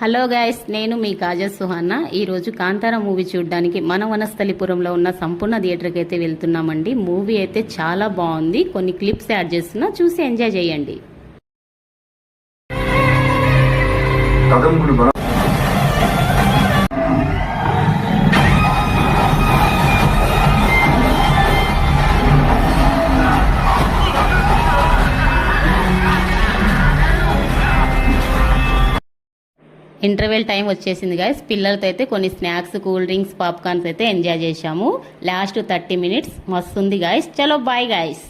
Hello guys, నేను మీ కాజా సుహానా. ఈరోజు Kantara movie చూడడానికి మన వనస్థలిపురంలో ఉన్న సంపూర్ణ థియేటర్కి అయితే వెళ్తున్నామండి. మూవీ అయితే చాలా బాగుంది. కొన్ని క్లిప్స్ యాడ్ చేస్తున్నా, చూసి ఎంజాయ్ చేయండి. ఇంటర్వెల్ టైం వచ్చేసింది గైస్. పిల్లలతో అయితే కొన్ని స్నాక్స్, కూల్ డ్రింక్స్, పాప్కార్న్స్ అయితే ఎంజాయ్ చేశాము. లాస్ట్ 30 minutes మస్తు ఉంది గైస్. చలో బాయ్ గైస్.